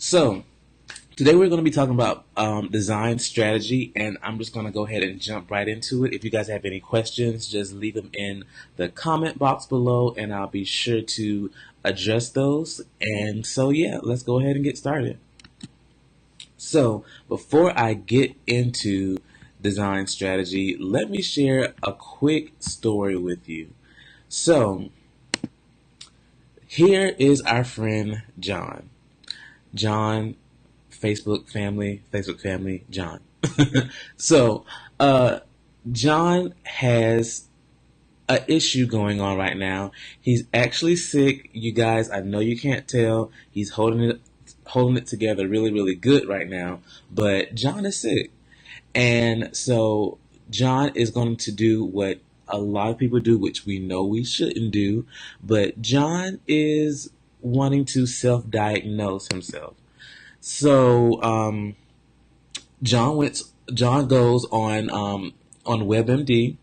So, today we're going to be talking about design strategy, and I'm just going to go ahead and jump right into it. If you guys have any questions, just leave them in the comment box below, and I'll be sure to address those. And so, yeah, let's go ahead and get started. So, before I get into design strategy, let me share a quick story with you. So, here is our friend John. John, Facebook family, John. so, uh, John has a issue going on right now. He's actually sick, you guys. I know you can't tell. He's holding it together really, really good right now. But John is sick, and so John is going to do what a lot of people do, which we know we shouldn't do. But John is wanting to self-diagnose himself. So John goes on WebMD,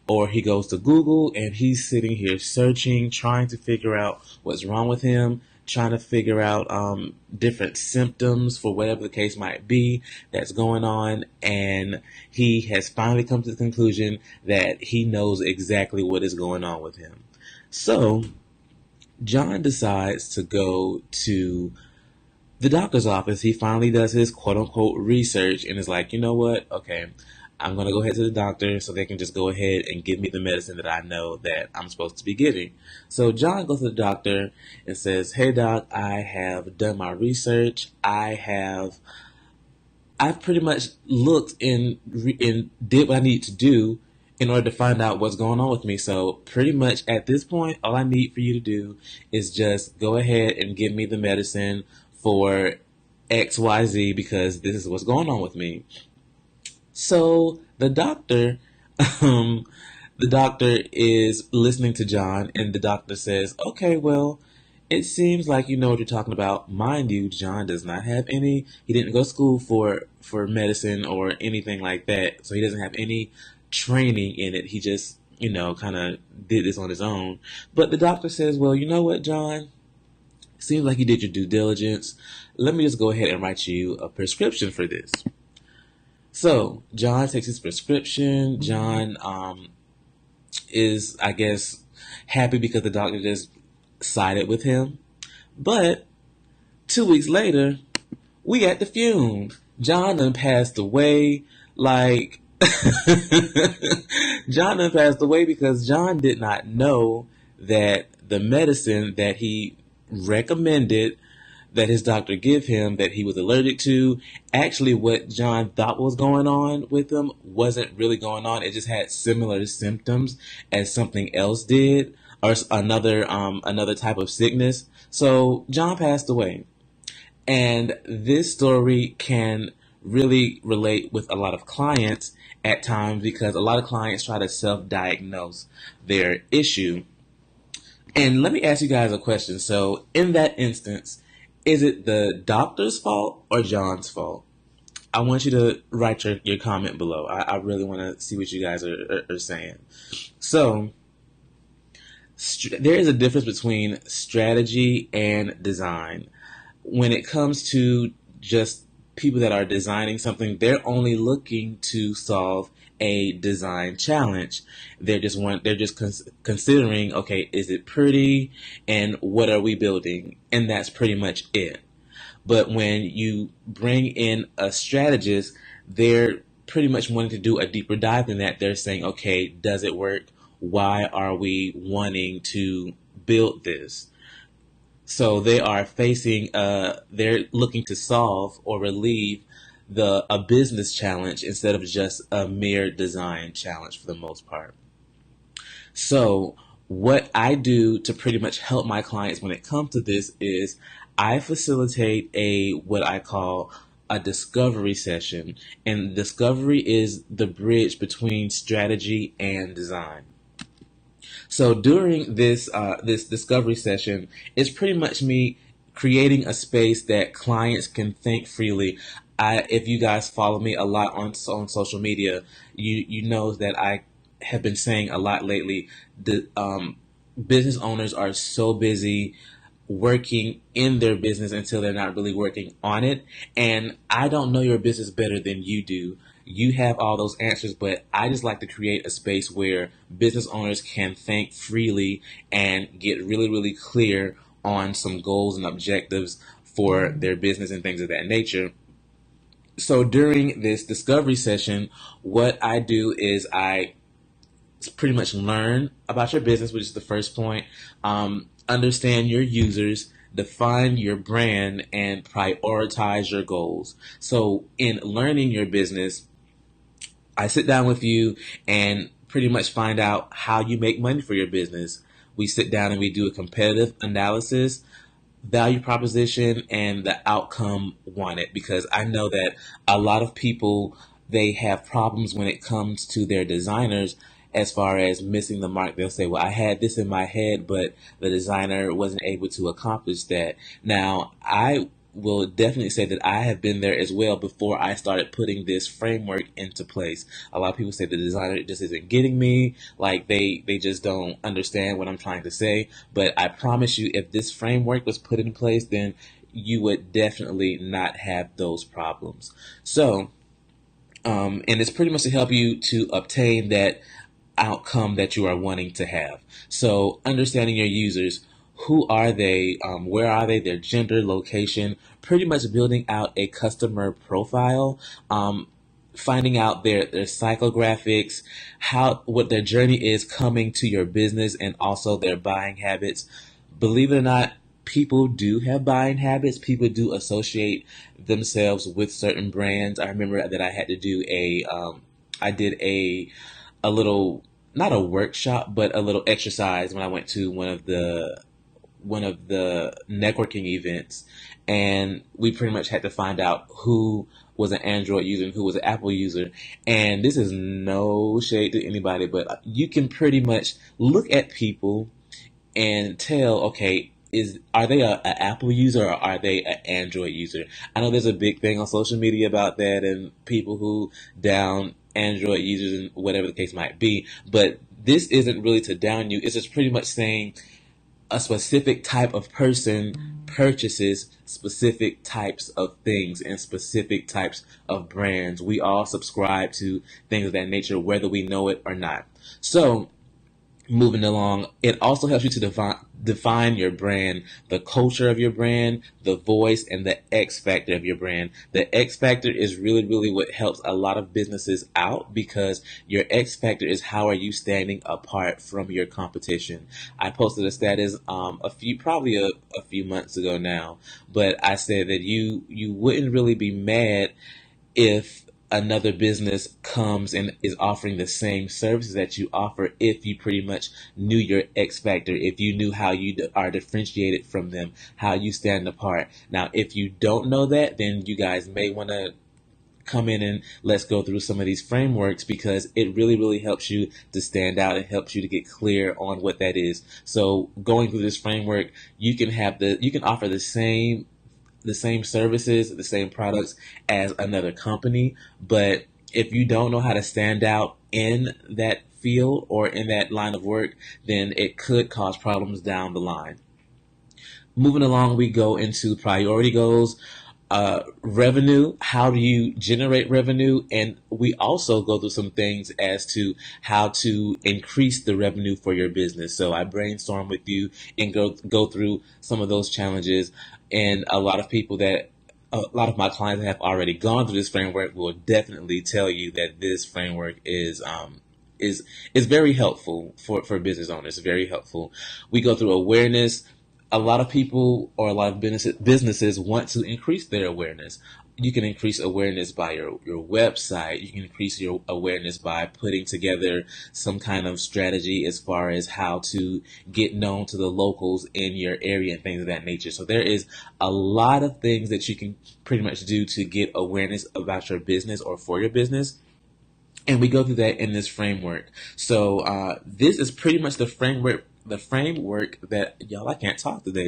or he goes to Google, and he's sitting here searching, trying to figure out what's wrong with him, trying to figure out different symptoms for whatever the case might be that's going on, and he has finally come to the conclusion that he knows exactly what is going on with him. So John decides to go to the doctor's office. He finally does his quote unquote research and is like, you know what? Okay, I'm going to go ahead to the doctor so they can just go ahead and give me the medicine that I know that I'm supposed to be getting. So John goes to the doctor and says, hey, doc, I have done my research. I've pretty much looked and did what I need to do in order to find out what's going on with me. So pretty much at this point, all I need for you to do is just go ahead and give me the medicine for XYZ because this is what's going on with me. So um, the doctor is listening to John, and the doctor says, "Okay, well, it seems like you know what you're talking about. Mind you, John does not have any. He didn't go to school for medicine or anything like that, so he doesn't have any training in it. He just, kind of did this on his own." But the doctor says, "Well, you know what, John? Seems like you did your due diligence. Let me just go ahead and write you a prescription for this." So John takes his prescription. John is, I guess, happy because the doctor just sided with him. But 2 weeks later, we at the funeral. John done passed away. Like, John done passed away because John did not know that the medicine that he recommended that his doctor give him that he was allergic to, actually what John thought was going on with him wasn't really going on. It just had similar symptoms as something else did, or another type of sickness. So John passed away. And this story can really relate with a lot of clients at times because a lot of clients try to self-diagnose their issue. And let me ask you guys a question. So, in that instance, is it the doctor's fault or John's fault? I want you to write your comment below. I really want to see what you guys are saying. So, there is a difference between strategy and design. When it comes to just people that are designing something, they're only looking to solve a design challenge. They're just considering, okay, is it pretty and what are we building? And that's pretty much it. But when you bring in a strategist, they're pretty much wanting to do a deeper dive than that. They're saying, okay, does it work? Why are we wanting to build this? So they're looking to solve or relieve a business challenge instead of just a mere design challenge for the most part. So what I do to pretty much help my clients when it comes to this is I facilitate what I call a discovery session, and discovery is the bridge between strategy and design. So during this discovery session, it's pretty much me creating a space that clients can think freely. If you guys follow me a lot on social media, you know that I have been saying a lot lately. The business owners are so busy. working in their business until they're not really working on it. And I don't know your business better than you do. You have all those answers, but I just like to create a space where business owners can think freely and get really, really clear on some goals and objectives for their business and things of that nature. So during this discovery session, what I do is I pretty much learn about your business, which is the first point. Understand your users, define your brand, and prioritize your goals. So, in learning your business, I sit down with you and pretty much find out how you make money for your business. We sit down and we do a competitive analysis, value proposition, and the outcome wanted, because I know that a lot of people, they have problems when it comes to their designers as far as missing the mark. They'll say, well, I had this in my head, but the designer wasn't able to accomplish that. Now, I will definitely say that I have been there as well before I started putting this framework into place. A lot of people say the designer just isn't getting me, like they just don't understand what I'm trying to say. But I promise you, if this framework was put in place, then you would definitely not have those problems. So, and it's pretty much to help you to obtain that outcome that you are wanting to have. So, understanding your users, who are they, where are they, their gender, location, pretty much building out a customer profile, finding out their psychographics, how what their journey is coming to your business, and also their buying habits. Believe it or not, people do have buying habits. People do associate themselves with certain brands. I remember that I had to do I did a little, not a workshop, but a little exercise when I went to one of the networking events, and we pretty much had to find out who was an Android user and who was an Apple user. And this is no shade to anybody, but you can pretty much look at people and tell, okay, are they a Apple user or are they an Android user? I know there's a big thing on social media about that, and people who down Android users and whatever the case might be. But this isn't really to down you. It's just pretty much saying a specific type of person purchases specific types of things and specific types of brands. We all subscribe to things of that nature, whether we know it or not. So, moving along, it also helps you to define your brand, the culture of your brand, the voice, and the X factor of your brand. The X factor is really, really what helps a lot of businesses out, because your X factor is how are you standing apart from your competition. I posted a status probably a few months ago now, but I said that you wouldn't really be mad if another business comes and is offering the same services that you offer, if you pretty much knew your X factor, if you knew how you are differentiated from them, how you stand apart. Now, if you don't know that, then you guys may want to come in and let's go through some of these frameworks, because it really, really helps you to stand out and helps you to get clear on what that is. So going through this framework, you can offer the same services, the same products as another company. But if you don't know how to stand out in that field or in that line of work, then it could cause problems down the line. Moving along, we go into priority goals. Revenue, how do you generate revenue? And we also go through some things as to how to increase the revenue for your business. So I brainstorm with you and go through some of those challenges. And a lot of my clients that have already gone through this framework will definitely tell you that this framework is very helpful for business owners. Very helpful. We go through awareness. A lot of people, or a lot of businesses want to increase their awareness. You can increase awareness by your website. You can increase your awareness by putting together some kind of strategy as far as how to get known to the locals in your area and things of that nature. So there is a lot of things that you can pretty much do to get awareness about your business or for your business. And we go through that in this framework. So this is pretty much the framework that, y'all, I can't talk today.